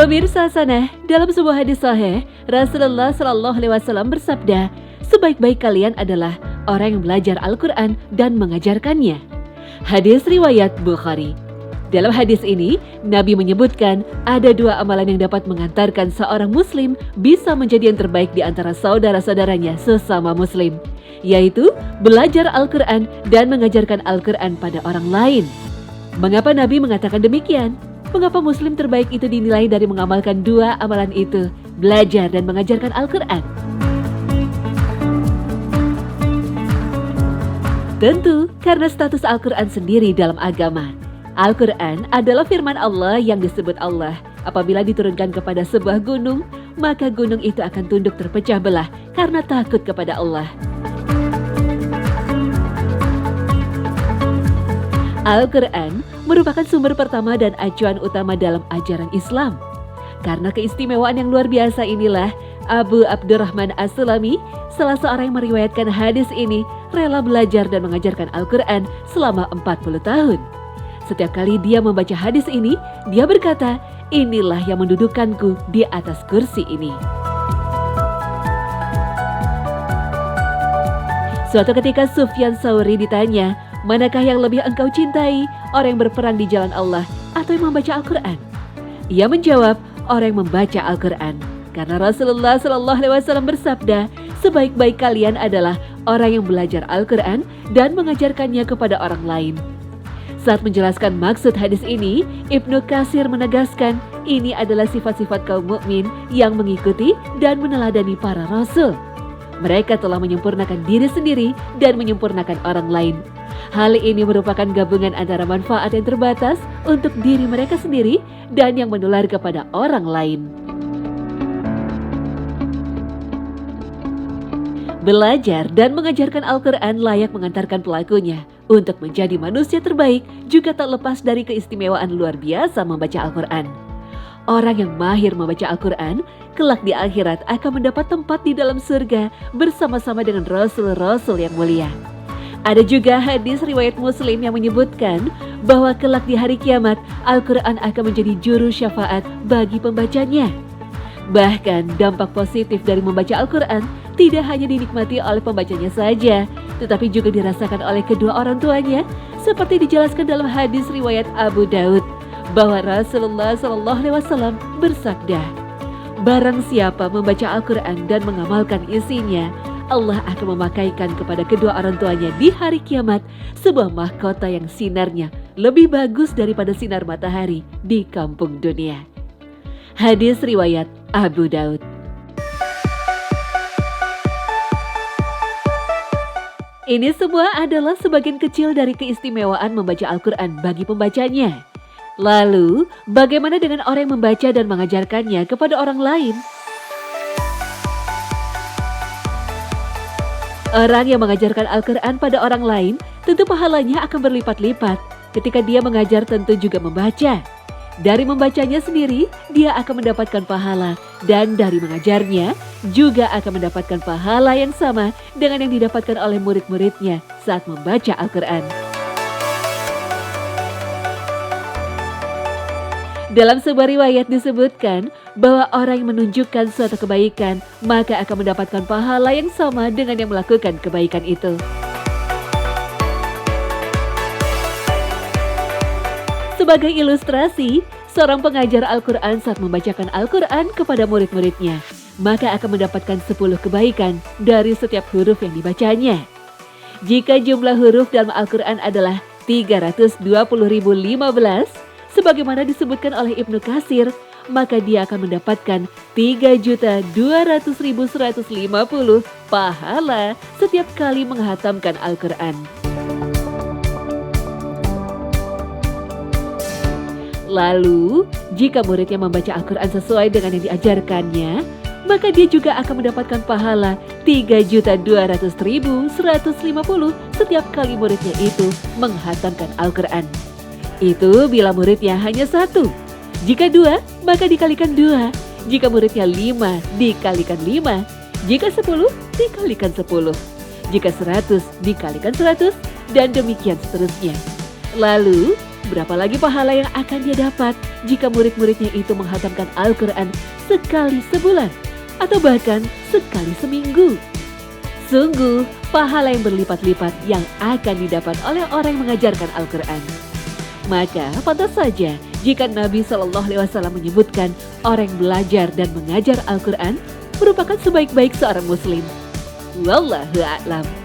Pemirsa sana, dalam sebuah hadis sahih, Rasulullah Shallallahu Alaihi Wasallam bersabda, sebaik-baik kalian adalah orang yang belajar Al-Quran dan mengajarkannya. Hadis riwayat Bukhari. Dalam hadis ini, Nabi menyebutkan ada dua amalan yang dapat mengantarkan seorang muslim bisa menjadi yang terbaik di antara saudara-saudaranya sesama muslim, yaitu belajar Al-Quran dan mengajarkan Al-Quran pada orang lain. Mengapa Nabi mengatakan demikian? Mengapa muslim terbaik itu dinilai dari mengamalkan dua amalan itu, belajar dan mengajarkan Al-Quran? Tentu karena status Al-Quran sendiri dalam agama. Al-Quran adalah firman Allah yang disebut Allah. Apabila diturunkan kepada sebuah gunung, maka gunung itu akan tunduk terpecah belah karena takut kepada Allah. Al-Quran merupakan sumber pertama dan acuan utama dalam ajaran Islam. Karena keistimewaan yang luar biasa inilah, Abu Abdurrahman As-Sulami, salah seorang yang meriwayatkan hadis ini, rela belajar dan mengajarkan Al-Quran selama 40 tahun. Setiap kali dia membaca hadis ini, dia berkata, inilah yang mendudukkanku di atas kursi ini. Suatu ketika Sufyan Tsauri ditanya, manakah yang lebih engkau cintai, orang yang berperang di jalan Allah atau yang membaca Al-Quran? Ia menjawab, orang yang membaca Al-Quran. Karena Rasulullah Shallallahu Alaihi Wasallam bersabda, sebaik-baik kalian adalah orang yang belajar Al-Quran dan mengajarkannya kepada orang lain. Saat menjelaskan maksud hadis ini, Ibnu Katsir menegaskan, ini adalah sifat-sifat kaum mukmin yang mengikuti dan meneladani para rasul. Mereka telah menyempurnakan diri sendiri dan menyempurnakan orang lain. Hal ini merupakan gabungan antara manfaat yang terbatas untuk diri mereka sendiri dan yang menular kepada orang lain. Belajar dan mengajarkan Al-Quran layak mengantarkan pelakunya untuk menjadi manusia terbaik, juga tak lepas dari keistimewaan luar biasa membaca Al-Quran. Orang yang mahir membaca Al-Quran, kelak di akhirat akan mendapat tempat di dalam surga bersama-sama dengan Rasul-Rasul yang mulia. Ada juga hadis riwayat Muslim yang menyebutkan bahwa kelak di hari kiamat, Al-Quran akan menjadi juru syafaat bagi pembacanya. Bahkan dampak positif dari membaca Al-Quran tidak hanya dinikmati oleh pembacanya saja, tetapi juga dirasakan oleh kedua orang tuanya, seperti dijelaskan dalam hadis riwayat Abu Daud, bahwa Rasulullah Shallallahu Alaihi Wasallam bersabda, barang siapa membaca Al-Quran dan mengamalkan isinya, Allah akan memakaikan kepada kedua orang tuanya di hari kiamat sebuah mahkota yang sinarnya lebih bagus daripada sinar matahari di kampung dunia. Hadis riwayat Abu Daud. Ini semua adalah sebagian kecil dari keistimewaan membaca Al-Quran bagi pembacanya. Lalu, bagaimana dengan orang yang membaca dan mengajarkannya kepada orang lain? Orang yang mengajarkan Al-Quran pada orang lain, tentu pahalanya akan berlipat-lipat. Ketika dia mengajar tentu juga membaca. Dari membacanya sendiri, dia akan mendapatkan pahala. Dan dari mengajarnya, juga akan mendapatkan pahala yang sama dengan yang didapatkan oleh murid-muridnya saat membaca Al-Quran. Dalam sebuah riwayat disebutkan bahwa orang yang menunjukkan suatu kebaikan maka akan mendapatkan pahala yang sama dengan yang melakukan kebaikan itu. Sebagai ilustrasi, seorang pengajar Al-Quran saat membacakan Al-Quran kepada murid-muridnya maka akan mendapatkan 10 kebaikan dari setiap huruf yang dibacanya. Jika jumlah huruf dalam Al-Quran adalah 320.015, sebagaimana disebutkan oleh Ibnu Katsir, maka dia akan mendapatkan 3.200.150 pahala setiap kali menghatamkan Al-Quran. Lalu, jika muridnya membaca Al-Quran sesuai dengan yang diajarkannya, maka dia juga akan mendapatkan pahala 3.200.150 setiap kali muridnya itu menghatamkan Al-Quran. Itu bila muridnya hanya 1. Jika 2, maka dikalikan 2. Jika muridnya 5, dikalikan 5. Jika 10, dikalikan 10. Jika 100, dikalikan 100. Dan demikian seterusnya. Lalu, berapa lagi pahala yang akan dia dapat jika murid-muridnya itu menghatamkan Al-Quran sekali sebulan atau bahkan sekali seminggu. Sungguh, pahala yang berlipat-lipat yang akan didapat oleh orang yang mengajarkan Al-Quran. Maka pantas saja jika Nabi SAW menyebutkan orang yang belajar dan mengajar Al-Quran merupakan sebaik-baik seorang muslim. Wallahu a'lam.